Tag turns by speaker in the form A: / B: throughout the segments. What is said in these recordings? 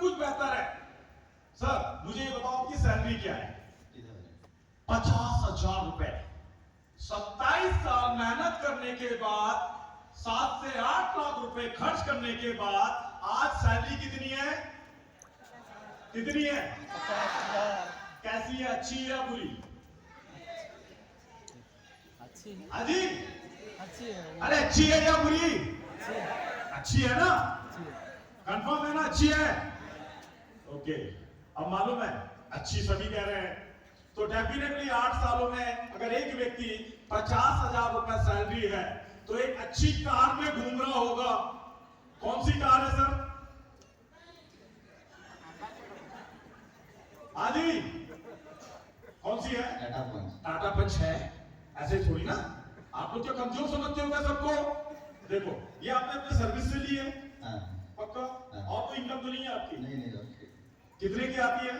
A: कुछ बेहतर है। सर मुझे ये बताओ आपकी सैलरी क्या है? 50,000 रुपए। 27 साल मेहनत करने के बाद, 7 से 8 लाख रुपए खर्च करने के बाद आज सैलरी कितनी है? कितनी है?
B: 50,000।
A: कैसी है, अच्छी है या बुरी?
B: अच्छी है।
A: अजी
B: अच्छी है।
A: अरे अच्छी है या बुरी?
B: अच्छी है।
A: अच्छी है ना?
B: अच्छी है।
A: कंफर्म है ना? अच्छी है। ओके, अब मालूम है अच्छी सभी कह रहे हैं, तो डेफिनेटली 8 सालों में अगर एक व्यक्ति 50,000 रुपए सैलरी है तो एक अच्छी कार में घूम रहा होगा। कौन सी कार है सर? आजी कौन सी है?
C: टाटा पंच।
A: टाटा पंच है। ऐसे थोड़ी ना, आप लोग क्या कमजोर समझते हो क्या सबको? देखो ये आपने अपने सर्विस से ली है
C: हाँ।
A: पक्का?
C: हाँ।
A: और कोई इनकम तो नहीं है आपकी?
C: नहीं ओके।
A: कितने की आती है?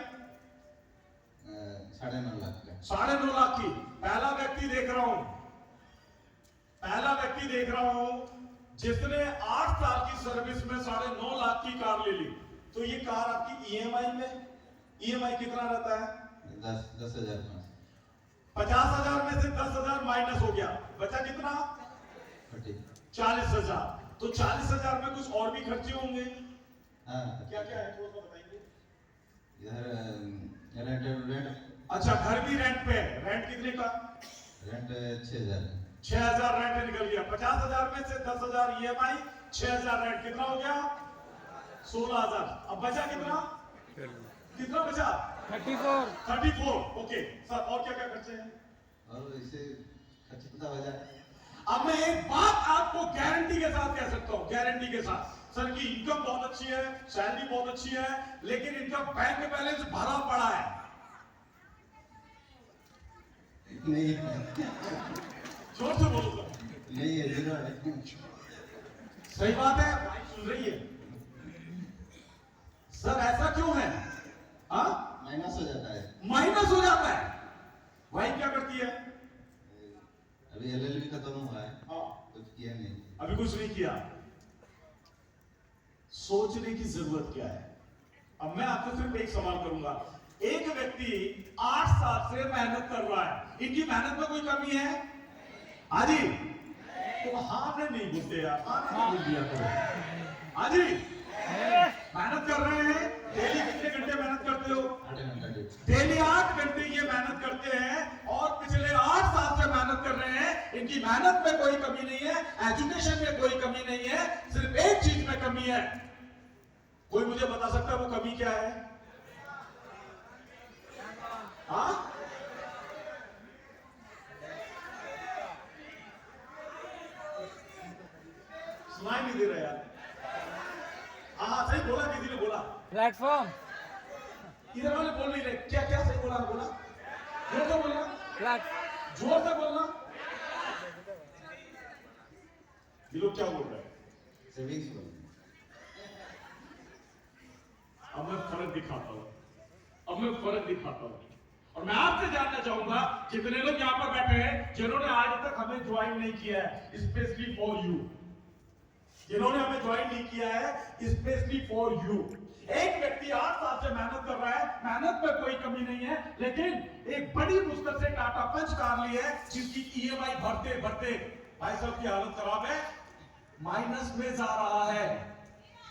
C: 9.5 लाख का।
A: 9.5 लाख की। पहला व्यक्ति देख रहा हूं, पहला व्यक्ति देख रहा हूं जिसने 8 साल की सर्विस में 9.5 लाख की कार ले ली। तो ये कार आपकी ईएमआई में, ईएमआई कितना रहता है?
C: 10,000।
A: 50,000 में से 10,000 माइनस हो गया, बचा कितना? 40,000। तो 40,000 में कुछ और भी खर्चे होंगे।
C: हाँ।
A: क्या क्या है थोड़ा सा बताएंगे?
C: इधर रेंट।
A: अच्छा घर भी रेंट पे है। रेंट कितने का?
C: रेंट 6,000।
A: 6,000 रेंट निकल गया। 50,000 में से 10,000 ईएमआई, 6,000 रेंट, कितना हो गया? 16,000। अब बचा कितना? कितना बचा? 34। ओके सर, और क्या क्या खर्चे हैं?
C: और इसे खर्च पता हो जाए।
A: अब मैं एक बात आपको गारंटी के साथ कह सकता हूं, गारंटी के साथ, सर की इनकम बहुत अच्छी है, सैलरी बहुत अच्छी है, लेकिन इनका बैंक बैलेंस भरा पड़ा है।
C: नहीं
A: जोर से बोलो सर।
C: नहीं है, 0 है।
A: सही बात है, भाई सुन रही है सर, ऐसा क्यों है? हाँ
C: माइनस हो जाता है।
A: माइनस हो जाता है। भाई क्या करती है?
C: अभी LLB खत्म हुआ है।
A: हाँ,
C: कुछ किया नहीं।
A: अभी कुछ नहीं किया। सोचने की जरूरत क्या है? अब मैं आपसे सिर्फ एक सवाल करूंगा। एक व्यक्ति 8 साल से मेहनत कर रहा है, इनकी मेहनत में कोई कमी है? हाजी तो हाँ में नहीं बोलते यार, हाँ नहीं बोल दिया करो। हाजी मेहनत कर रहे हैं, डेली कितने घंटे मेहनत करते हो?
C: 8 घंटा।
A: डेली 8 घंटे ये मेहनत करते हैं और पिछले 8 साल से मेहनत कर रहे हैं। इनकी मेहनत में कोई कमी नहीं है, एजुकेशन में कोई कमी नहीं है, सिर्फ एक चीज में कमी है। कोई मुझे बता सकता है वो कमी क्या है? हाँ सुनाई नहीं दे रहा यार। हाँ सही बोला, किसी ने बोला।
B: प्लेटफॉर्म।
A: इधर वाले बोल नहीं रहे। क्या क्या सही बोला? बोला जोर से बोलना, जोर से बोलना। ये लोग क्या बोल रहे हैं?
C: सेविंग्स बोल।
A: अब मैं फर्क दिखाता हूं, और मैं आपसे जानना चाहूंगा जितने लोग यहां पर बैठे हैं जिन्होंने आज तक हमें ज्वाइन नहीं किया है, स्पेशली फॉर यू, जिन्होंने हमें ज्वाइन नहीं किया है, स्पेशली फॉर यू। एक व्यक्ति 8 साल से मेहनत कर रहा है, मेहनत में कोई कमी नहीं है, लेकिन एक बड़ी मुश्किल से टाटा पंच कार ली है जिसकी ईएमआई भरते भरते भाई साहब की हालत खराब है, माइनस में जा रहा है।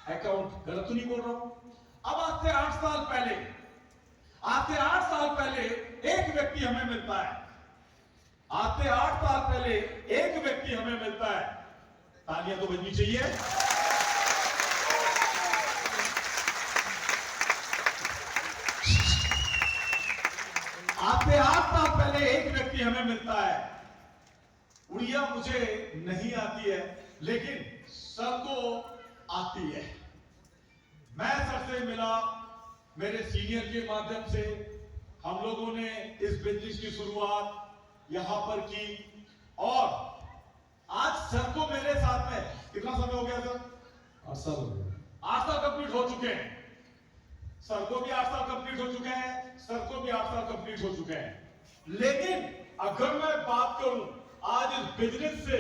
A: अकाउंट गलत तो नहीं बोल रहा हूं? अब आज से 8 साल पहले एक व्यक्ति हमें मिलता है, आज से 8 साल पहले एक व्यक्ति हमें मिलता है। तालियां तो बजनी चाहिए। आज से 8 साल पहले एक व्यक्ति हमें मिलता है। उड़िया मुझे नहीं आती है, लेकिन सर को आती है। मैं सर से मिला, मेरे सीनियर के माध्यम से हम लोगों ने इस बिजनेस की शुरुआत यहां पर की, और आज सर को मेरे साथ में कितना समय हो गया सर?
C: 8 साल हो गए।
A: 8 साल कंप्लीट हो चुके हैं। सर को भी 8 साल कंप्लीट हो चुके हैं, सर को भी 8 साल कंप्लीट हो चुके हैं। लेकिन अगर मैं बात करूं आज इस बिजनेस से,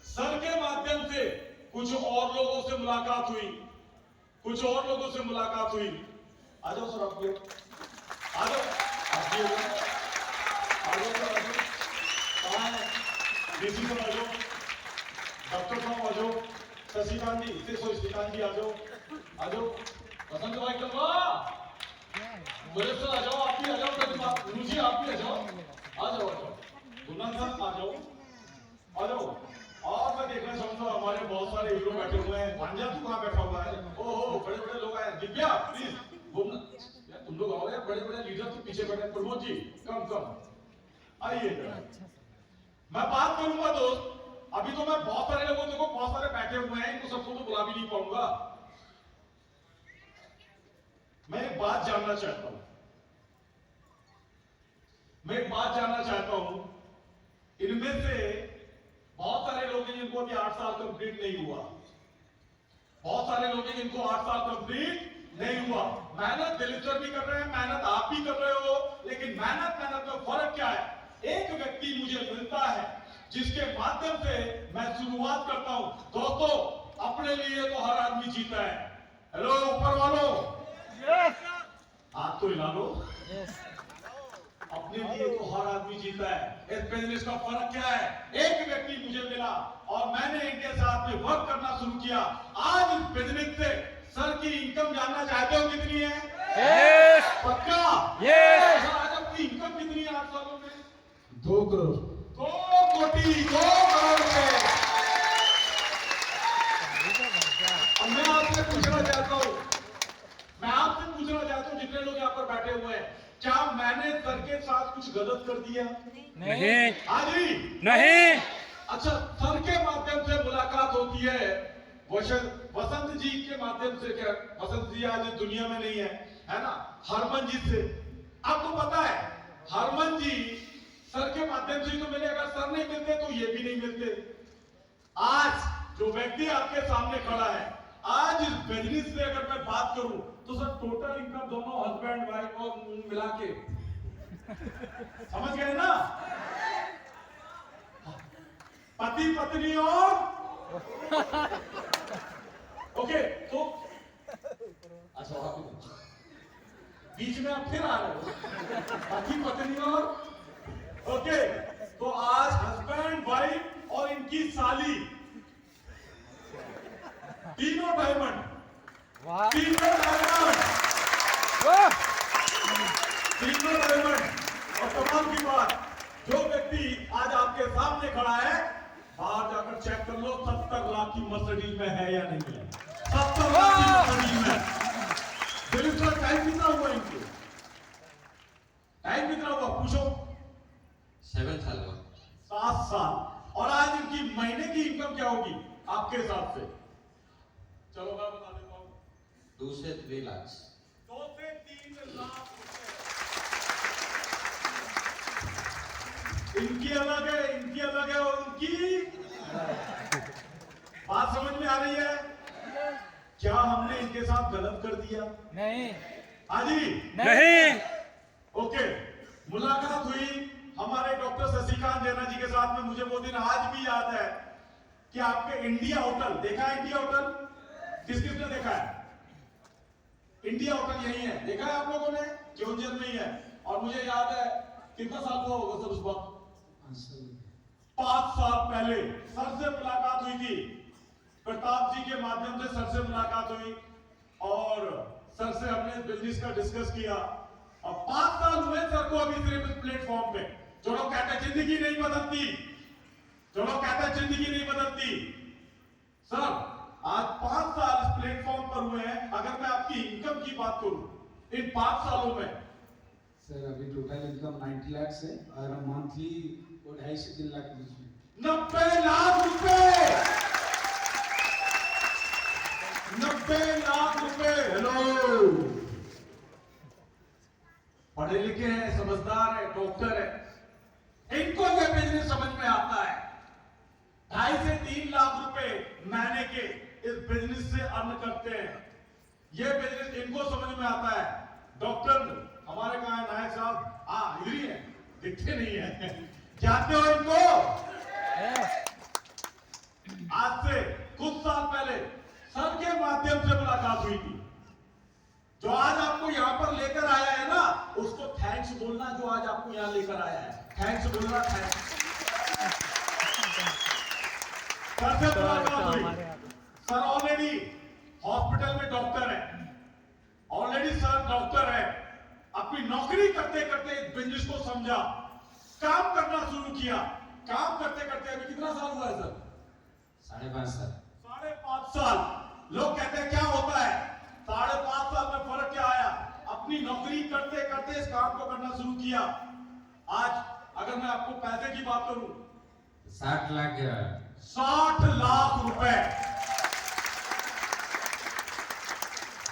A: सर के माध्यम से कुछ और लोगों से मुलाकात हुई, कुछ और लोगों से मुलाकात हुई। आ जाओ सर, आप लोग आ जाओ, आप भी आ जाओ सर, आ जाओ। कहाँ है डीसी सर? आ जाओ, डॉक्टर साहब आ जाओ, शशिकांत जी से शशिकांत जी आ जाओ, आ जाओ, वसंत भाई कलवा, सुरेश सर आ जाओ, आप भी आ जाओ, मुझे आप भी आ जाओ, आ जाओ, आ जाओ, दुल्हन सर आ जाओ, आ जाओ। और मैं देखना चाहूंगा हमारे बहुत सारे हीरो बैठे हुए हैं। भांजा तू कहाँ बैठा हुआ है? ओहो, बड़े बड़े लोग आए। दिव्या प्लीज बोलना यार, तुम लोग आओ यार, बड़े बड़े लीडर तो पीछे बैठे। प्रमोद जी कम कम आइए। मैं बात करूंगा दोस्त, अभी तो मैं बहुत सारे लोगों, देखो बहुत सारे बैठे हुए हैं, इनको सबको तो बुला भी नहीं पाऊंगा। मैं एक बात जानना चाहता हूं, मैं एक बात जानना चाहता हूं, इनमें से बहुत सारे लोग हैं जिनको अभी 8 साल कंप्लीट नहीं हुआ, बहुत सारे लोग हैं जिनको 8 साल कंप्लीट नहीं हुआ। मेहनत दिलीप सर भी कर रहे हैं, मेहनत आप भी कर रहे हो, लेकिन मेहनत में फर्क क्या है? एक व्यक्ति मुझे मिलता है जिसके माध्यम से मैं शुरुआत करता हूं। दोस्तों, अपने लिए तो हर आदमी जीता है। हेलो ऊपर वालों, हाथ तो हिला लो। अपने लिए तो हर आदमी जीता है। इस बिजनेस का फर्क क्या है? एक व्यक्ति मुझे मिला और मैंने इनके साथ में वर्क करना शुरू किया। आज इस बिजनेस से सर की इनकम जानना चाहते हो कितनी है?
B: Yes.
A: पक्का?
B: Yes.
A: सर, आज आपकी इनकम कितनी है 8 सालों में?
C: 2 करोड़।
A: 2 कोटी, 2 करोड़ रुपए। अब मैं आपसे पूछना चाहता हूँ, जितने लोग यहाँ पर बैठे हुए हैं, क्या मैंने सर के साथ कुछ गलत कर दिया?
B: नहीं।
A: हाँ जी,
B: नहीं।
A: अच्छा, सर के माध्यम से मुलाकात होती है वसंत जी के माध्यम से। क्या वसंत जी आज दुनिया में नहीं है ना? हरमन जी से। आपको पता है हरमन जी सर के माध्यम से ही तो मिले, अगर सर नहीं मिलते तो ये भी नहीं मिलते। आज जो व्यक्ति आपके सामने खड़ा है, आज इस बिजनेस से अगर मैं बात करूं तो सर टोटल इनकम दोनों हस्बैंड वाइफ और मिला के, समझ गए ना? पति पत्नी और ओके, तो अच्छा बीच में आप फिर आ रहे हो, पति पत्नी और ओके, तो आज हस्बैंड वाइफ और इनकी साली, तीनों डायमंड,
B: वाह।
A: तीनों डायमंड,
B: वाह।
A: तीनों डायमंड। और कमाल की बात, जो व्यक्ति आज आपके सामने खड़ा है, बाहर जाकर चेक कर लो 70 लाख की मर्सिडीज में है या नहीं है। 70 लाख की मर्सिडीज में। दिलीप सर, टाइम कितना हुआ इनके? टाइम कितना हुआ पूछो?
C: 7 साल हुआ।
A: 7 साल। और आज इनकी महीने की इनकम क्या होगी आपके हिसाब से? चलो मैं बता देता हूँ,
C: 2 से 3 लाख।
A: 2 से 3 लाख रुपए। इनकी अलग है और उनकी बात समझ में आ रही है? क्या हमने इनके साथ गलत कर दिया?
B: नहीं।
A: हाँ जी,
B: नहीं।
A: ओके। मुलाकात हुई हमारे डॉक्टर शशिकांत जैना जी के साथ में। मुझे वो दिन आज भी याद है कि आपके इंडिया होटल देखा है? इंडिया होटल किसने देखा है? इंडिया होटल यही है, देखा है आप लोगों ने? क्योंजर में ही है। और मुझे याद है कितना साल हुआ होगा सर उस वक्त? 5 साल पहले सर से मुलाकात हुई थी। प्रताप जी के माध्यम से सर से मुलाकात हुई और सर से हमने बिजनेस का डिस्कस किया। और 5 साल हुए सर को अभी सिर्फ इस प्लेटफॉर्म पे। जो लोग कहते हैं जिंदगी नहीं बदलती, जो लोग कहते हैं जिंदगी नहीं बदलती, सर आज 5 साल इस प्लेटफॉर्म पर हुए हैं। अगर मैं आपकी इनकम की बात करूं इन 5 सालों में,
D: सर अभी टोटल इनकम 90 लाख से और मंथली 2.5 से 3 लाख के बीच में।
A: 90 लाख रुपए, 90 लाख रुपए। हेलो, पढ़े लिखे हैं, समझदार है, डॉक्टर है, इनको यह बिजनेस समझ में आता है। 2.5 से 3 लाख रुपए महीने के इस बिजनेस से अर्न करते हैं। यह बिजनेस इनको समझ में आता है। डॉक्टर हमारे कहा है नायक साहब? हाँ, इधर ही है, दिखते नहीं है। जानते हो इनको? आज से कुछ साल पहले सर के माध्यम से मुलाकात हुई थी। जो आज आपको यहाँ पर लेकर आया है ना, उसको थैंक्स बोलना, जो आज आपको यहाँ लेकर आया है, थैंक्स बोलना, थैंक्स। सर से मुलाकात हुई। सर ऑलरेडी हॉस्पिटल में डॉक्टर है, ऑलरेडी सर डॉक्टर है। अपनी नौकरी करते करते इस बिजनेस को समझा, काम करना शुरू किया। काम करते करते अभी कितना साल हुआ है सर?
C: 5.5 साल।
A: 5.5 साल। लोग कहते हैं क्या होता है, 5.5 साल में फर्क क्या आया? अपनी नौकरी करते करते इस काम को करना शुरू किया। आज अगर मैं आपको पैसे की बात करूं,
C: 60 लाख
A: 60 लाख रुपए।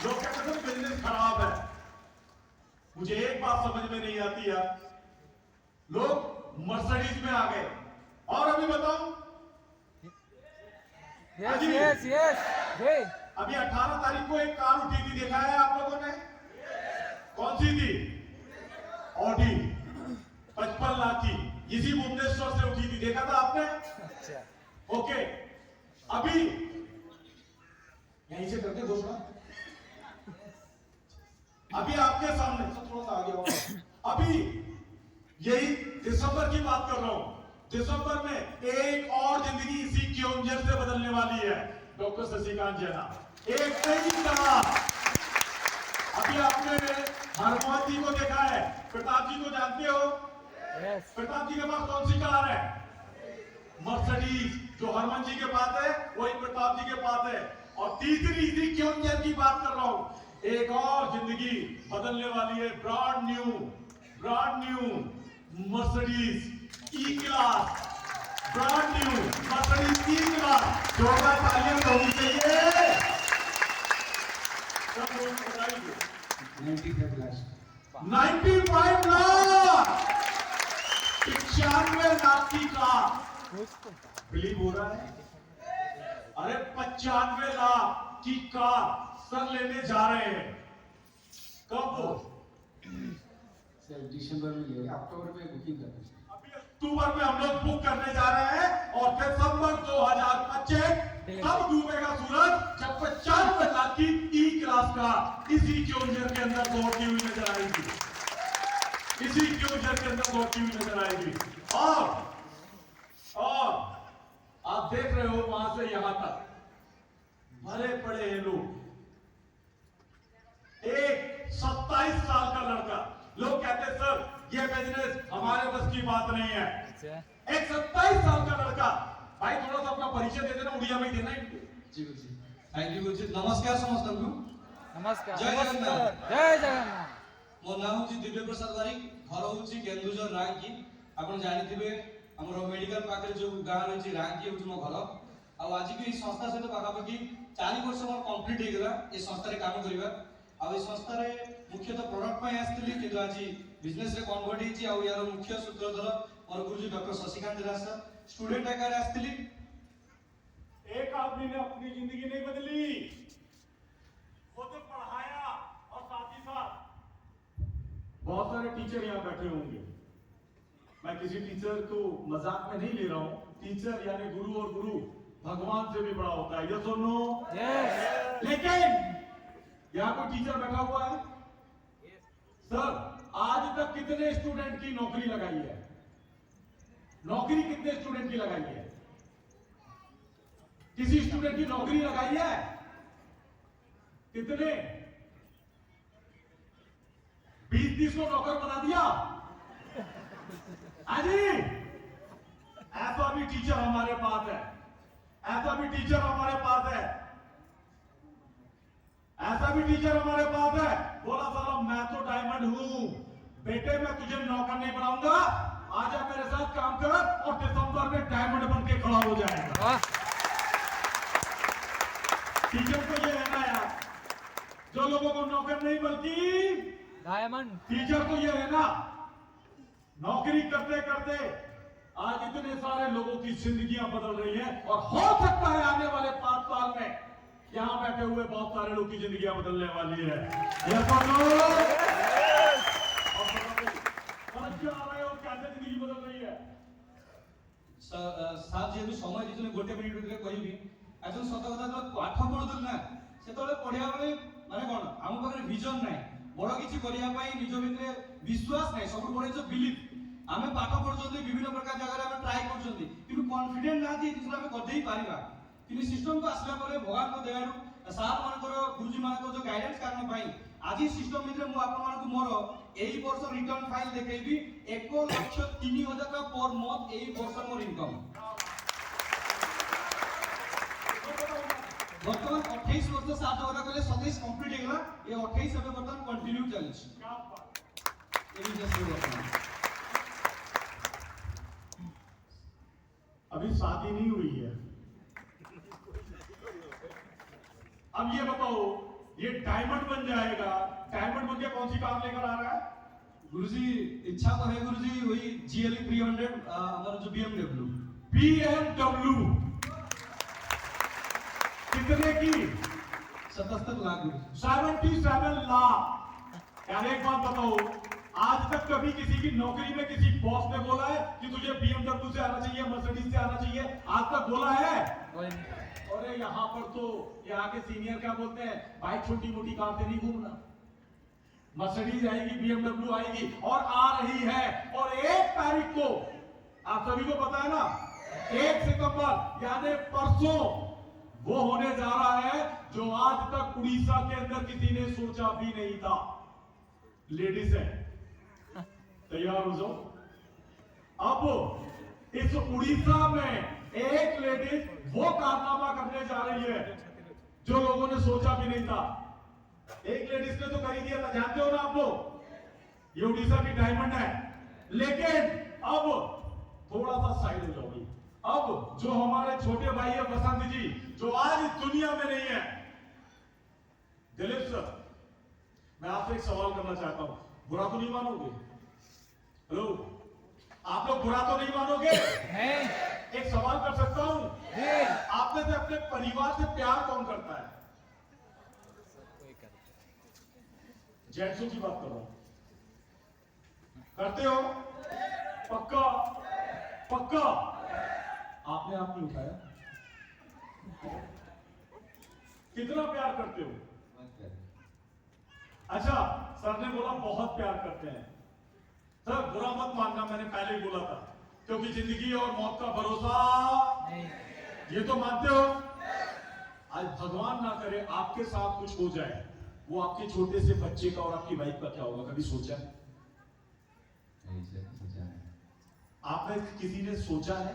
A: लोग कहते हैं बिजनेस खराब है। मुझे एक बात समझ में नहीं आती यार, लोग मर्सिडीज में आ गए। और अभी बताऊं,
B: यस यस यस जी।
A: अभी 18 तारीख को एक कार उठी थी, देखा है आप लोगों ने? कौन सी थी? ऑडी 55 लाख की, इसी भुवनेश्वर से उठी थी, देखा था आपने?
B: अच्छा
A: ओके, अभी यहीं से करके दूसरा, अभी आपके सामने सब थोड़ा सा आगे होगा। अभी यही दिसंबर की बात कर रहा हूं, दिसंबर में एक और जिंदगी इसी क्योंजर से बदलने वाली है। डॉक्टर शशिकांत जैना एक नई कार। अभी आपने हनुमान जी को देखा है, प्रताप जी को जानते हो?
B: यस
A: प्रताप जी के पास कौन सी कार है? मर्सिडीज। जो हनुमान जी के पास है वही प्रताप जी के पास है। और तीसरी इसी क्योंजर की बात कर रहा हूं, एक और जिंदगी बदलने वाली है। ब्रांड न्यू मर्सिडीज ई क्लास, ब्रांड न्यू मर्सिडीज ई क्लास। जोरदार तालियां होनी चाहिए। सब लोग बताइए।
D: 95 लाख।
A: 95 लाख, 95 लाख की कार। बिलीव हो रहा है? अरे 95 लाख की कार सर लेने जा रहे हैं। कब वो?
D: सर दिसंबर में ले, अक्टूबर में बुकिंग करते हैं।
A: अभी अक्टूबर में हम लोग बुक करने जा रहे हैं और दिसंबर 2025 तब डूबेगा सूरज जब 95 लाख की ई क्लास का इसी क्योंजर के अंदर दौड़ती हुई नजर आएगी। इसी क्योंजर के अंदर दौड़ती हुई नजर आएगी। और आप देख रहे हो वहां से यहां तक भरे पड़े हैं लोग। एक 27 साल का लड़का, लोग कहते हैं सर ये बिजनेस हमारे बस की बात नहीं है। एक 27 साल का लड़का, भाई थोड़ा सा अपना परिचय दे देना, उड़िया में देना इनको।
C: जी गुरुजी, थैंक यू गुरुजी। नमस्कार ସମସ୍ତଙ୍କୁ।
B: नमस्कार
C: जय जगन्नाथ।
B: जय जगन्नाथ।
C: ମୋ ନାଁ ହେଉଛି ଦିବ୍ୟ ପ୍ରସାଦ ବାରିକ, ଘର ହେଉଛି କେନ୍ଦୁଝର ରାଙ୍କି। ଆପଣ ଜାଣିଥିବେ ଆମର ମେଡିକାଲ ପାଖରେ ଯୋଉ ଗାଁ ରହିଛି ରାଙ୍କି ହେଉଛି ମୋ ଘର। ଆଉ ଆଜି ବି ସଂସ୍ଥା ସହିତ ପାଖାପାଖି 4 ବର୍ଷ ମୋର କମ୍ପ୍ଲିଟ୍ ହେଇଗଲା ଏ ସଂସ୍ଥାରେ କାମ କରିବା। ଆଉ ଏ ସଂସ୍ଥାରେ ମୁଖ୍ୟତଃ ପ୍ରଡକ୍ଟ ପାଇଁ ଆସିଥିଲି, କିନ୍ତୁ ଆଜି ବିଜନେସରେ କନଭର୍ଟ ହେଇଛି। ଆଉ ୟାର ମୁଖ୍ୟ ସୂତ୍ରଧର ମୋର ଗୁରୁजी doctor Shashikant Jena sir. Student आकार ଆସିଥିଲି।
A: एक आदमी ने अपनी जिंदगी नहीं बदली, वो तो पढ़ाया और साथ ही साथ बहुत सारे टीचर यहाँ बैठे होंगे। मैं किसी टीचर को मजाक में नहीं ले रहा हूँ। टीचर यानी गुरु, और गुरु भगवान से भी बड़ा होता है। ये सुनो
B: यस
A: लेकिन यहाँ कोई टीचर बैठा हुआ है? सर आज तक कितने स्टूडेंट की नौकरी लगाई है? नौकरी कितने स्टूडेंट की लगाई है? किसी स्टूडेंट की नौकरी लगाई है? कितने? 20-30 को नौकर बना दिया। अजी ऐसा भी टीचर हमारे पास है, ऐसा भी टीचर हमारे पास है, ऐसा भी टीचर हमारे पास है। बोला साला मैं तो डायमंड हूं बेटे, मैं तुझे नौकर नहीं बनाऊंगा, आजा मेरे साथ काम कर और दिसंबर में डायमंड बन के खड़ा हो जाएगा।
B: वाह
A: टीचर को ये है ना यार, जो लोगों को नौकर नहीं बल्कि
B: डायमंड।
A: टीचर को ये है ना, नौकरी करते करते आज इतने सारे लोगों की जिंदगियां बदल रही हैं। और हो सकता है आने वाले 5 साल में यहां बैठे हुए बहुत सारे लोग की जिंदगियां बदलने वाली है। यस और नो? समझ क्यों आ रहे हो कैसे जिंदगी बदल रही है?
C: ସାର୍ ଯେହେତୁ ସମୟ ଦେଇଛନ୍ତି ଗୋଟେ ମିନିଟ୍ ଭିତରେ କହିବି। একজন সত কথা তো পাঠ পড়ুছিল না সেতବେଳେ পঢ়িয়া বেলে মানে কোন ଆମ ପାଖରେ ভিজন নাই বড় কিছু করিয়া পাই নিজ ভিতরে বিশ্বাস নাই সব বড় যে বিলিভ ଆମେ ପାଠ ପଢୁଛନ୍ତି ବିଭିନ୍ନ ପ୍ରକାର ଜାଗାରେ ଆମେ ଟ୍ରାଏ କରୁଛନ୍ତି କିନ୍ତୁ କନଫିଡେଣ୍ଟ ନାହାନ୍ତି ଏ ଜିନିଷ ଆମେ କରିଦେଇ ପାରିବା କିନ୍ତୁ ସିଷ୍ଟମକୁ ଆସିଲା ପରେ ଭଗବାନଙ୍କ ଦୟାରୁ ସାର୍ ମାନଙ୍କର ଗୁରୁଜୀ ମାନଙ୍କର ଯୋଉ ଗାଇଡାନ୍ସ କାରଣ ପାଇଁ ଆଜି ସିଷ୍ଟମ ଭିତରେ ମୁଁ ଆପଣମାନଙ୍କୁ ମୋର ଏଇ ବର୍ଷ ରିଟର୍ନ ଫାଇଲ ଦେଖେଇବି 1,03,000 ଟଙ୍କା ପର ମନ୍ଥ ଏଇ ବର୍ଷ ମୋର ଇନକମ୍ ବର୍ତ୍ତମାନ 28 ବର୍ଷ ସାର୍ ଯୋଉଟା କହିଲେ 27 କମ୍ପ୍ଲିଟ ହେଇଗଲା ଏ 28 ଏବେ ବର୍ତ୍ତମାନ କଣ୍ଟିନ୍ୟୁ ଚାଲିଛି ଏଇ ଜଷ୍ଟ ବର୍ତ୍ତମାନ
A: अभी शादी नहीं हुई है। अब ये बताओ ये डायमंड बन जाएगा, डायमंड बन के कौन सी कार लेकर आ रहा है?
C: गुरुजी इच्छा तो है गुरुजी वही GLE 300 हमारा जो BMW
A: BMW कितने की?
C: 77 लाख गुरुजी
A: 77 लाख। यार एक बात बताओ, आज तक कभी किसी की नौकरी में किसी बॉस ने बोला है कि तुझे BMW से आना चाहिए, मर्सिडीज से आना चाहिए? आज तक बोला है? अरे यहाँ पर तो यहाँ के सीनियर क्या बोलते हैं, भाई छोटी मोटी कार से नहीं घूमना, मर्सिडीज आएगी, BMW आएगी और आ रही है। और 1 तारीख को आप सभी को पता है ना, 1 सितंबर यानी परसों वो होने जा रहा है जो आज तक उड़ीसा के अंदर किसी ने सोचा भी नहीं था। लेडीज है, तैयार हो जाओ। अब इस उड़ीसा में एक लेडीज वो कारनामा करने जा रही है जो लोगों ने सोचा भी नहीं था। एक लेडीज ने तो कर ही दिया था, जानते हो ना आप लोग, ये उड़ीसा की डायमंड है। लेकिन अब थोड़ा सा साइड हो जाओगे। अब जो हमारे छोटे भाई है बसंत जी, जो आज इस दुनिया में नहीं है, दिलीप सर, मैं आपसे एक सवाल करना चाहता हूं, बुरा तो नहीं मानोगे? हेलो, आप लोग बुरा तो नहीं मानोगे?
B: नहीं।
A: एक सवाल कर सकता हूं, आप में से अपने परिवार से प्यार कौन करता है? जेंट्सों की बात कर रहा हूं, करते हो? पक्का पक्का? आपने आप नहीं उठाया, कितना प्यार करते हो? अच्छा, सर ने बोला बहुत प्यार करते हैं। सर बुरा मत मानना, मैंने पहले ही बोला था, क्योंकि जिंदगी और मौत का भरोसा नहीं, ये तो मानते हो। आज भगवान ना करे आपके साथ कुछ हो जाए, वो आपके छोटे से बच्चे का और आपकी वाइफ का क्या होगा, कभी सोचा है? आपने किसी ने सोचा है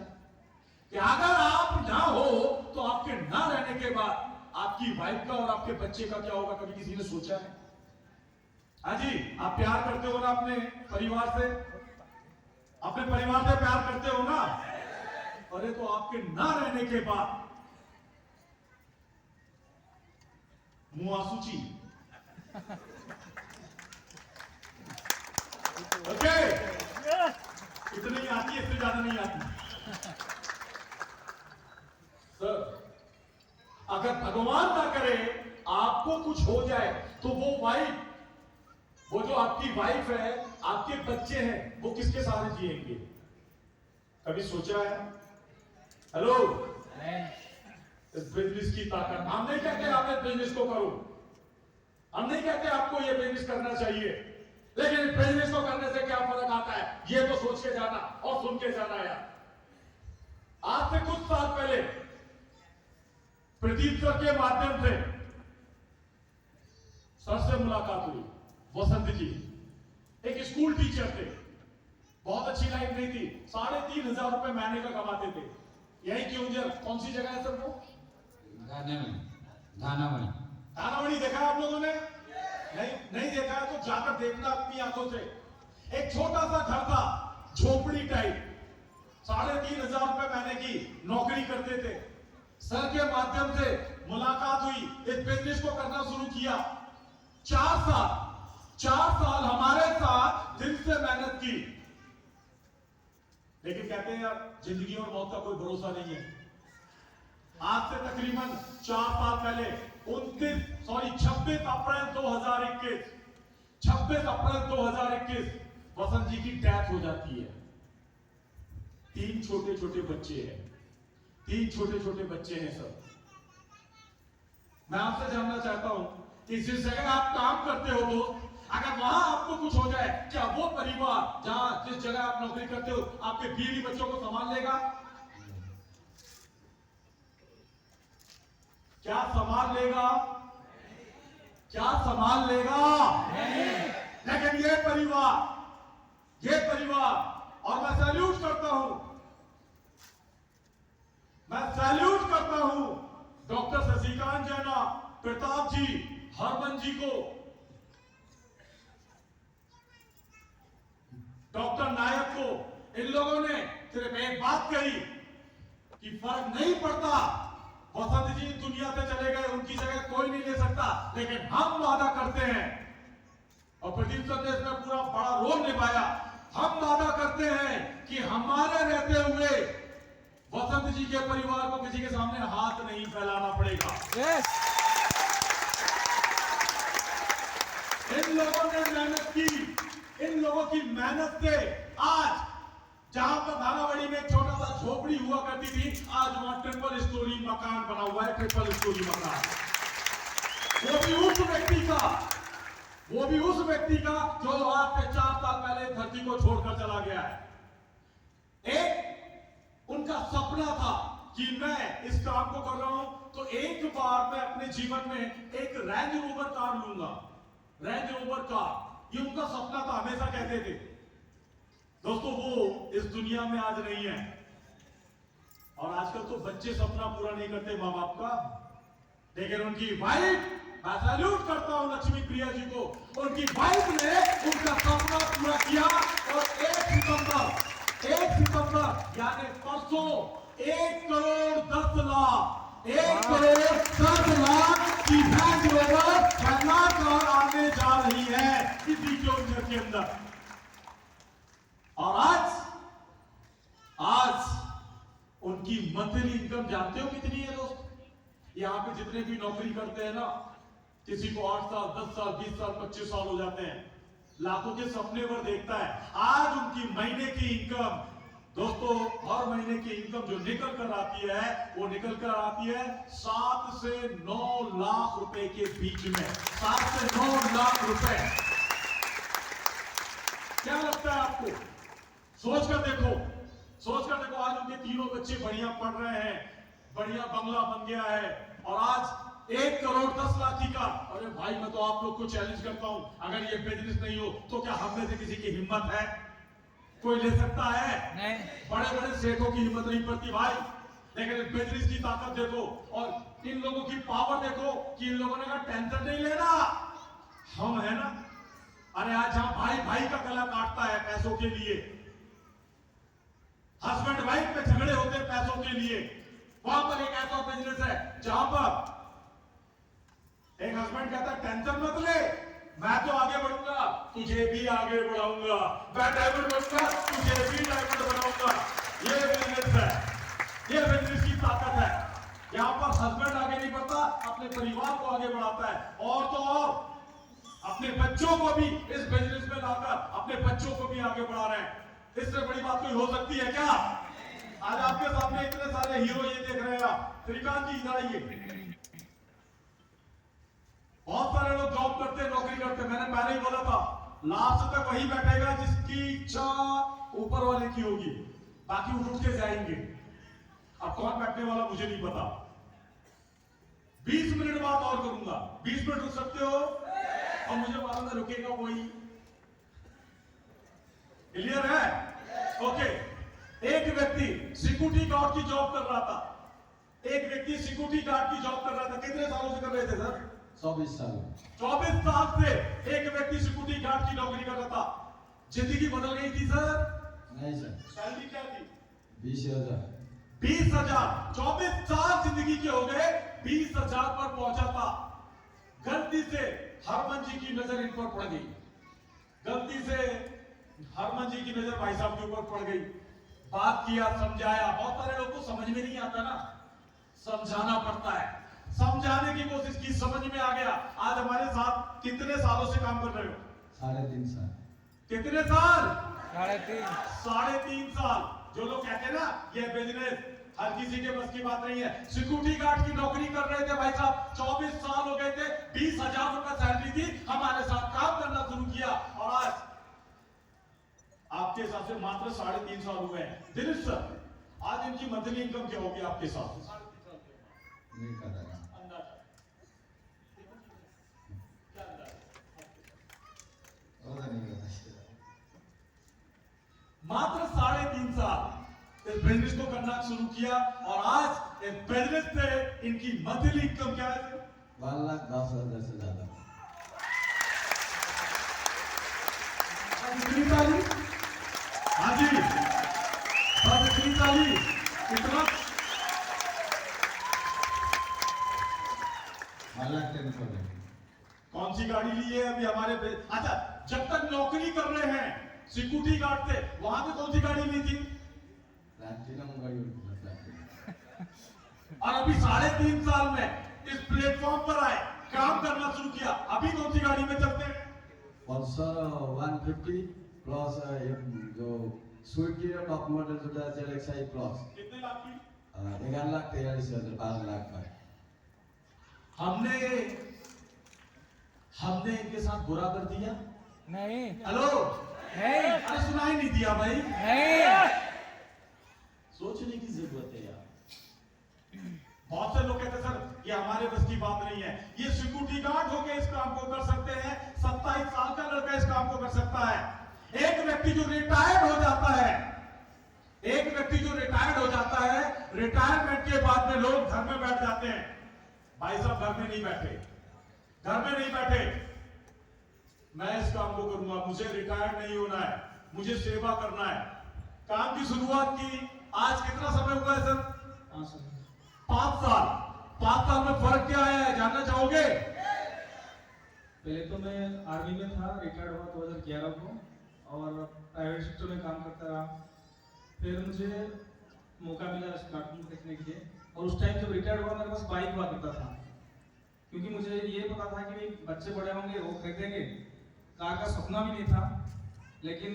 A: कि अगर आप ना हो तो आपके ना रहने के बाद आपकी वाइफ का और आपके बच्चे का क्या होगा, कभी किसी ने सोचा है? हाँ जी, आप प्यार करते हो ना अपने परिवार से, अपने परिवार से प्यार करते हो ना? अरे तो आपके ना रहने के बाद मुंह आंसूची, ओके, इतनी आती है, इससे ज्यादा नहीं आती। सर, अगर भगवान ना करे आपको कुछ हो जाए तो वो वाइफ, वो जो आपकी वाइफ है, आपके बच्चे हैं, वो किसके सहारे जिएंगे? कभी सोचा है? हेलो, इस बिजनेस की ताकत, हम नहीं कहते आप इस बिजनेस को करो, हम नहीं कहते आपको ये बिजनेस करना चाहिए, लेकिन इस बिजनेस को करने से क्या फर्क आता है, ये तो सोच के जाना और सुन के जाना यार। आज से कुछ साल पहले प्रदीप सर के माध्यम से सर से मुलाकात हुई। वसंत जी एक स्कूल टीचर थे, बहुत अच्छी लाइफ नहीं थी, 3,500 रुपए महीने का कमाते थे। यही क्यों, कौन सी जगह है सर वो? थानामणि देखा है आप लोगों ने? नहीं देखा है तो जाकर देखना अपनी आंखों से। एक छोटा सा घर था, झोपड़ी टाइप, 3,500 रुपए महीने की नौकरी करते थे। सर के माध्यम से मुलाकात हुई, इस बिजनेस को करना शुरू किया। 4 साल हमारे साथ दिल से मेहनत की, लेकिन कहते हैं यार जिंदगी और मौत का कोई भरोसा नहीं है। आज से तकरीबन 4 साल पहले 26 अप्रैल 2021 वसंत जी की डेथ हो जाती है। 3 छोटे छोटे बच्चे हैं, 3 छोटे छोटे बच्चे हैं सर। मैं आपसे जानना चाहता हूं कि जिस जगह आप काम करते हो दोस्त, अगर वहां आपको कुछ हो जाए, क्या वो परिवार जहां जिस जगह आप नौकरी करते हो आपके बीवी बच्चों को संभाल लेगा? क्या संभाल लेगा? क्या संभाल लेगा? लेकिन ये परिवार, और मैं सैल्यूट करता हूं डॉक्टर शशिकांत जैना, प्रताप जी, हरमन जी को, डॉक्टर नायक को। इन लोगों ने सिर्फ एक बात कही कि फर्क नहीं पड़ता, वसंत जी दुनिया से चले गए, उनकी जगह कोई नहीं ले सकता, लेकिन हम वादा करते हैं, और प्रदीप सर ने इसमें पूरा बड़ा रोल निभाया, हम वादा करते हैं कि हमारे रहते हुए वसंत जी के परिवार को किसी के सामने हाथ नहीं फैलाना पड़ेगा।
B: यस।
A: इन लोगों ने मेहनत की, इन लोगों की मेहनत से आज जहां पर भागाबड़ी में एक छोटा सा झोपड़ी हुआ करती थी, आज वहां ट्रिपल स्टोरी मकान बना हुआ है, ट्रिपल स्टोरी मकान। वो भी उस व्यक्ति का जो आज से 4 साल पहले धरती को छोड़कर चला गया है। एक उनका सपना था कि मैं इस काम को कर रहा हूं तो एक बार मैं अपने जीवन में एक रेंज रोवर कार लूंगा, रेंज रोवर कार, ये उनका सपना था, हमेशा कहते थे। दोस्तों वो इस दुनिया में आज नहीं है, और आजकल तो बच्चे सपना पूरा नहीं करते माँ बाप का, लेकिन उनकी वाइफ, मैं सैल्यूट करता हूं लक्ष्मी प्रिया जी को, उनकी वाइफ ने उनका सपना पूरा किया, और 1 सितंबर यानी परसों 1 करोड़ 10 लाख की रेंज रोवर कार आने जा रही है इसी योजना के अंदर। और आज उनकी मंथली इनकम जानते हो कितनी है दोस्त? यहां पे जितने भी नौकरी करते हैं ना, किसी को 8 साल 10 साल 20 साल 25 साल हो जाते हैं, लाखों के सपने पर देखता है। आज उनकी महीने की इनकम दोस्तों, हर महीने की इनकम जो निकल कर आती है, वो निकल कर आती है 7 से 9 लाख रुपए के बीच में, 7 से 9 लाख रुपए। क्या लगता है आपको? सोचकर देखो, आज उनके तीनों बच्चे बढ़िया पढ़ रहे हैं, बढ़िया बंगला बन गया है, और आज 1 करोड़ 10 लाख की कार। अरे भाई, मैं तो आप लोग को चैलेंज करता हूं, अगर ये बिजनेस नहीं हो तो क्या हम में से किसी की हिम्मत है? कोई ले सकता है?
B: नहीं।
A: बड़े बड़े सेठों की हिम्मत नहीं पड़ती भाई, लेकिन बिजनेस की ताकत देखो, और इन लोगों की पावर देखो कि इन लोगों ने कहा टेंशन नहीं लेना, हम है ना। अरे आज जहां भाई भाई का गला काटता है पैसों के लिए, हस्बैंड वाइफ में झगड़े होते हैं पैसों के लिए, वहां पर एक ऐसा बिजनेस है जहां पर एक हस्बैंड कहता है टेंशन मत ले, मैं तो आगे बढ़ूंगा, तुझे भी आगे बढ़ाऊंगा, मैं डायमंड बनूंगा, तुझे भी डायमंड बनाऊंगा। ये बिजनेस है, ये बिजनेस की ताकत है। यहां पर हस्बैंड आगे नहीं बढ़ता, अपने परिवार को आगे बढ़ाता है, और तो और अपने बच्चों को भी इस बिजनेस में लाकर अपने बच्चों को भी आगे बढ़ा रहे हैं। इससे बड़ी बात कोई हो सकती है क्या? आज आपके सामने इतने सारे हीरो ये देख रहे हैं आप। श्रीकांत जी इधर आइए। बहुत सारे लोग जॉब करते, नौकरी करते, मैंने पहले ही बोला था, लास्ट तक वही बैठेगा जिसकी इच्छा ऊपर वाले की होगी, बाकी उठ के जाएंगे। अब कौन बैठने वाला मुझे नहीं पता। 20 मिनट बात और करूंगा, 20 मिनट रुक सकते हो? और मुझे मालूम है रुकेगा वही। क्लियर है? ओके। एक व्यक्ति सिक्योरिटी गार्ड की जॉब कर रहा था, कितने सालों से कर रहे थे सर?
D: 24 साल।
A: 24 साल से एक व्यक्ति सिक्योरिटी गार्ड की नौकरी कर रहा था। जिंदगी बदल गई थी सर?
D: नहीं सर।
A: सैलरी क्या थी?
D: 20,000।
A: 20,000। 24 साल जिंदगी के हो गए, 20,000 पर पहुंचा था। गलती से हरमन जी की नजर इन पर पड़ गई, गलती से हरमन जी की नजर भाई साहब के ऊपर पड़ गई। बात किया, समझाया, बहुत सारे लोग को समझ में नहीं आता ना, समझाना पड़ता है, समझाने की कोशिश की, समझ में आ गया। आज हमारे साथ कितने सालों से काम कर रहे हो?
D: 3.5 साल।
A: कितने साल?
B: 3.5
A: 3.5 साल। जो लोग कहते हैं ना ये बिजनेस हर किसी के बस की बात नहीं है। सिक्योरिटी गार्ड की नौकरी कर रहे थे भाई साहब, 24 साल हो गए थे, 20,000 रुपए सैलरी थी, हमारे साथ काम करना शुरू किया और आज आपके हिसाब से मात्र 3.5 साल हुए हैं। दिनेश सर, आज इनकी मंथली इनकम क्या होगी आपके हिसाब से?
E: नहीं पता है।
A: अंदाजा क्या अंदाजा?
E: पता नहीं पता।
A: मात्र 3.5 साल इस बिजनेस को करना शुरू किया और आज इस बिजनेस से इनकी मंथली इनकम क्या है?
E: 1,10,000 से ज्यादा।
A: इतनी ताली? हाँ जी, बस इतनी ताली, इतना
E: 1,10,000।
A: कौन सी गाड़ी ली है अभी हमारे अच्छा, जब तक नौकरी कर रहे हैं सिक्योरिटी गार्ड थे, वहां पे कौन सी गाड़ी ली थी?
E: प्लैटिनम गाड़ी होती है, प्लैटिनम।
A: और अभी 3.5 साल में इस प्लेटफॉर्म पर आए, काम करना शुरू किया, अभी कौन सी गाड़ी में चलते हैं?
E: पल्सर 150 प्लस जो स्विफ्ट की टॉप मॉडल जो है ZXi प्लस।
A: कितने लाख की?
E: 11,43,000, 12 लाख का।
A: हमने इनके साथ बुरा कर दिया?
B: नहीं
A: हेलो,
B: नहीं
A: अरे सुनाई नहीं दिया भाई?
B: नहीं।
A: सोचने की जरूरत है यार। बहुत से लोग कहते हैं सर ये हमारे बस की बात नहीं है, ये सिक्योरिटी गार्ड होके इस काम को कर सकते हैं, 27 साल का लड़का इस काम को कर सकता है। एक व्यक्ति जो रिटायर्ड हो जाता है, रिटायरमेंट के बाद में लोग घर में बैठ जाते हैं। भाई साहब घर में नहीं बैठे। मैं इस काम को करूंगा, मुझे रिटायर्ड नहीं होना है, मुझे सेवा करना है। काम की शुरुआत की, आज कितना समय हुआ है सर? 5 साल। 5 साल में फर्क क्या आया है, जानना चाहोगे?
F: पहले तो मैं आर्मी में था, रिटायर्ड हुआ 2011 को और प्राइवेट सेक्टर में काम करता रहा। फिर मुझे मौका मिला स्टार्टिंग देखने के लिए और उस टाइम जब रिटायर्ड हुआ मेरे पास बाइक हुआ करता था, क्योंकि मुझे ये पता था कि बच्चे बड़े होंगे वो खरीदेंगे। कार का सपना भी नहीं था, लेकिन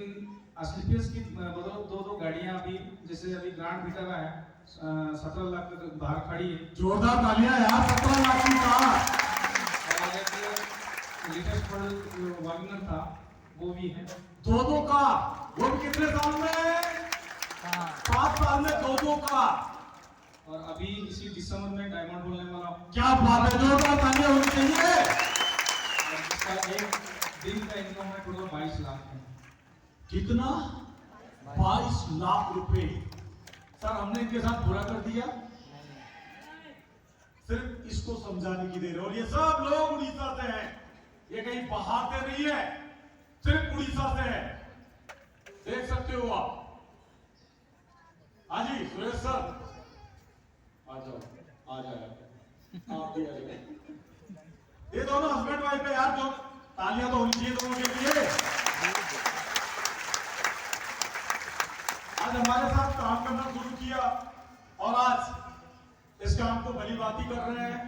F: स्लीपर्स की बदौलत 2 गाड़ियां अभी, जैसे अभी ग्रांड विटा है 17 लाख तक बाहर खड़ी है।
A: जोरदार तालियां यार, 17 लाख की कार।
F: और एक लेटेस्ट मॉडल वैगनर था वो भी है।
A: 2 कार, वो भी कितने साल में? 5 साल में 2 कार।
F: और अभी इसी दिसंबर में डायमंड बोलने वाला हूँ।
A: क्या बात है, जोरदार तालियां होनी चाहिए।
F: और इसका एक दिन का इनकम है टोटल 22 लाख है।
A: कितना? 22 लाख रुपए। सर हमने इनके साथ बुरा कर दिया? सिर्फ इसको समझाने की देर है। और ये सब लोग उड़ीसा से हैं, ये कहीं बाहर से नहीं है, सिर्फ उड़ीसा से है। देख सकते हो आप। हाँ जी सुरेश सर, आ जाओ, आ जाओ आप भी आ जाओ। ये दोनों हस्बैंड वाइफ है यार, जो तालियां तो होनी चाहिए दोनों के लिए। आज हमारे साथ काम करना शुरू किया और आज इस काम को भली बाती कर रहे हैं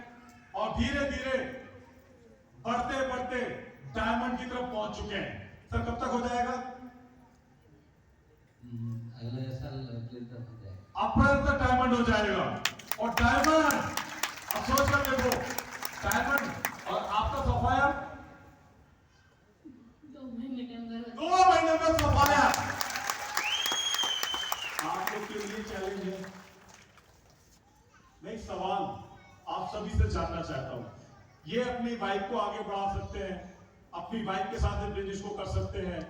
A: और धीरे धीरे बढ़ते बढ़ते डायमंड की तरफ पहुंच चुके हैं। सर कब तक हो जाएगा?
E: अगले साल अप्रैल तक हो जाएगा।
A: अप्रैल तक डायमंड हो जाएगा। और डायमंड, अब सोच कर देखो, डायमंड और आपका सफाया
G: 2 महीने के अंदर
A: 2 महीने में सफाया। आप लोग के लिए चैलेंज है। मैं एक सवाल आप सभी से जानना चाहता हूं, ये अपनी बाइक को आगे बढ़ा सकते हैं, अपनी बाइक के साथ बिजनेस को कर सकते हैं।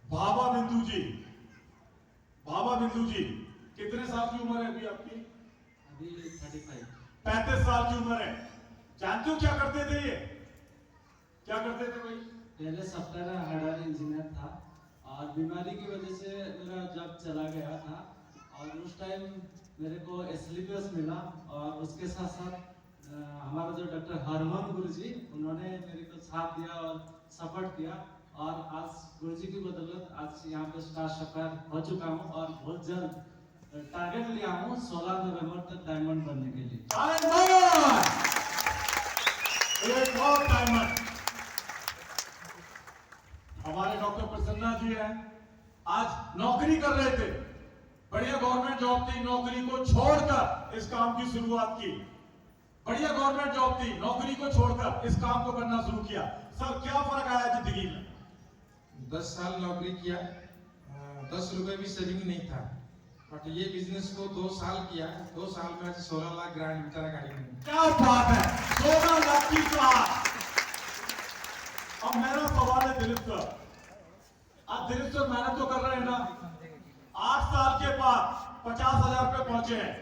A: भाभा बिंदु जी कितने साल की उम्र है अभी आपकी?
E: अभी 35।
A: 35 साल की उम्र है। जानते हो क्या करते थे ये? क्या करते थे भाई?
H: पहले सॉफ्टवेयर हार्डवेयर इंजीनियर था और बीमारी की वजह से मेरा जॉब चला गया था और उस टाइम मेरे को एसलीपीएस मिला और उसके साथ साथ हमारा जो डॉक्टर हरमन गुरुजी उन्होंने मेरे को साथ दिया और सपोर्ट किया और आज गुरुजी की बदौलत आज यहाँ पे स्टार सफायर हो चुका हूँ और बहुत जल्द टारगेट लिया हूँ 16 नवंबर तक डायमंड बनने के लिए।
A: एक और डायमंड। हमारे डॉक्टर प्रसन्ना जी हैं, आज नौकरी कर रहे थे, बढ़िया गवर्नमेंट जॉब थी, नौकरी को छोड़कर इस काम की शुरुआत की। बढ़िया गवर्नमेंट जॉब थी, नौकरी को छोड़कर इस काम को करना शुरू किया। सर क्या फर्क आया जिंदगी में?
G: 10 साल नौकरी किया, 10 रुपए भी सेविंग नहीं था, बट ये बिजनेस को 2 साल किया। 2 साल में आज 16 लाख ग्रांड बेचारा गाड़ी में।
A: क्या बात है, 16 लाख की बात। अब मेरा सवाल है दिलीप सर, आज दिलीप सर मेहनत तो कर रहे हैं ना, 8 साल के बाद 50,000 पे पहुंचे हैं।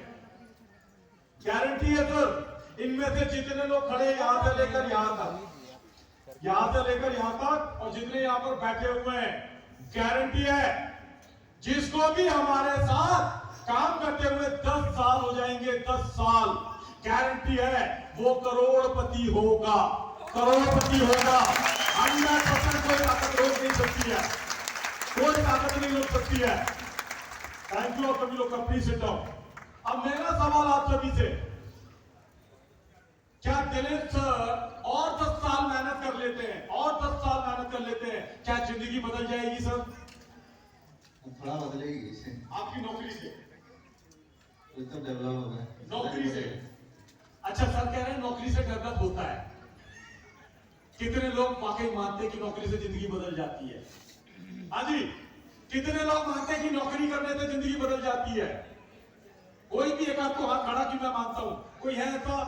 A: गारंटी है सर, इनमें से जितने लोग खड़े यहां से लेकर यहां तक, यहां से लेकर यहां तक, और जितने यहां पर बैठे हुए हैं, गारंटी है जिसको भी हमारे साथ काम करते हुए 10 साल हो जाएंगे, 10 साल, गारंटी है वो करोड़पति होगा, करोड़पति होगा। 100% कोई ताकत रोक नहीं सकती है, कोई ताकत नहीं रोक सकती है। थैंक यू, सभी लोग अपनी सिट डाउन। अब मेरा सवाल आप सभी से, क्या दिलीप सर और 10 साल मेहनत कर लेते हैं, और 10 साल मेहनत कर लेते हैं, क्या जिंदगी बदल जाएगी सर?
E: थोड़ा बदलेगी इससे,
A: आपकी नौकरी से,
E: तो डेवलप होगा
A: नौकरी से। अच्छा सर कह रहे हैं नौकरी से डेवलप होता है। कितने लोग वाकई मानते हैं कि नौकरी से जिंदगी बदल जाती है? हाँ जी, कितने लोग मानते हैं कि नौकरी करने से जिंदगी बदल जाती है? कोई भी एक आपको हाथ खड़ा कि मैं मानता हूं, कोई है ऐसा?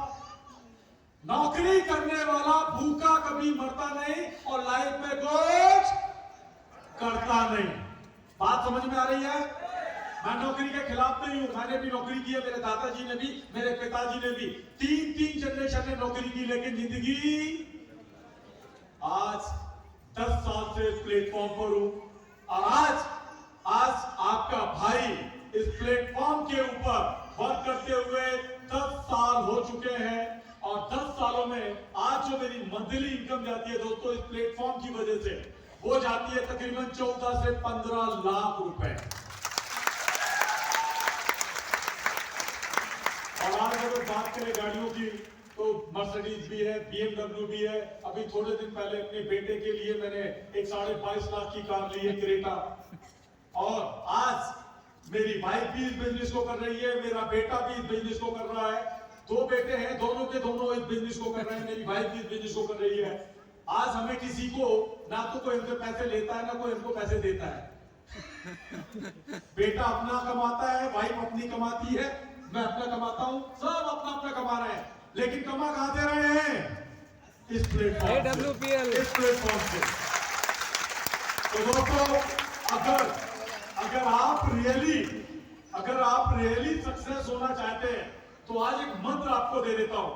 A: नौकरी करने वाला भूखा कभी मरता नहीं और लाइफ में कुछ करता नहीं। बात समझ में आ रही है? मैं नौकरी के खिलाफ नहीं हूं, मैंने भी नौकरी की है, मेरे दादाजी ने भी, मेरे पिताजी ने भी, 3 जनरेशन ने नौकरी की, लेकिन जिंदगी आज 10 साल से इस प्लेटफॉर्म पर हूं, और आज आपका भाई इस प्लेटफॉर्म के ऊपर वर्क करते हुए 10 साल हो चुके हैं, और 10 सालों में आज जो मेरी मंथली इनकम जाती है दोस्तों इस प्लेटफॉर्म की वजह से, वो जाती है तकरीबन 14 से 15 लाख रुपए। और आज अगर बात करें गाड़ियों की, तो मर्सिडीज भी है, BMW भी है। अभी थोड़े दिन पहले अपने बेटे के लिए मैंने एक 22.5 लाख की कार ली है, क्रेटा। और आज मेरी वाइफ भी इस बिजनेस को कर रही है, मेरा बेटा भी इस बिजनेस को कर रहा है। 2 बेटे हैं, दोनों के दोनों इस बिजनेस को कर रहे हैं, मेरी वाइफ भी इस बिजनेस को कर रही है। आज हमें किसी को ना तो कोई हमसे पैसे लेता है, ना कोई हमको पैसे देता है। बेटा अपना कमाता है, वाइफ अपनी कमाती है, मैं अपना कमाता हूं, सब अपना अपना कमा रहे हैं, लेकिन कमा कहां से रहे हैं? इस प्लेटफॉर्म
B: AWPL।
A: इस प्लेटफॉर्म से। तो दोस्तों, अगर आप रियली सक्सेस होना चाहते हैं तो आज एक मंत्र आपको दे देता हूं।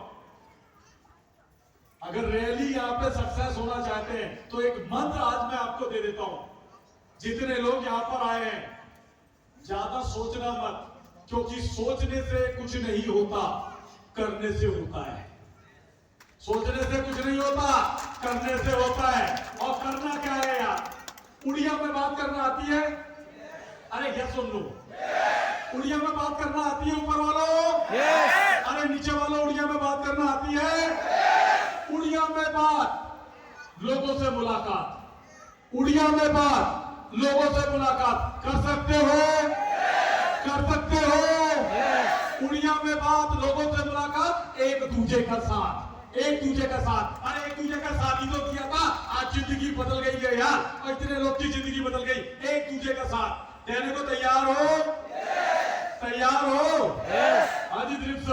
A: अगर रियली यहां पे सक्सेस होना चाहते हैं तो एक मंत्र आज मैं आपको दे देता हूं। जितने लोग यहां पर आए हैं, ज्यादा सोचना मत, क्योंकि सोचने से कुछ नहीं होता, करने से होता है। सोचने से कुछ नहीं होता, करने से होता है। और करना क्या है यार? उड़िया में बात करना आती है? अरे ये सुन लो, उड़िया में बात करना आती है ऊपर वालों? अरे नीचे वालों, उड़िया में बात करना आती है? उड़िया में बात, लोगों से मुलाकात। उड़िया में बात, लोगों से मुलाकात कर सकते हो? कर सकते हो? उड़िया में बात, लोगों से मुलाकात, एक दूजे का साथ, एक दूजे का साथ। अरे एक दूजे का साथ ही तो किया था, आज जिंदगी बदल गई है यार, और इतने लोग की जिंदगी बदल गई। एक दूजे का साथ देने को तैयार हो? तैयार हो? हाँ जी दिलीप सर।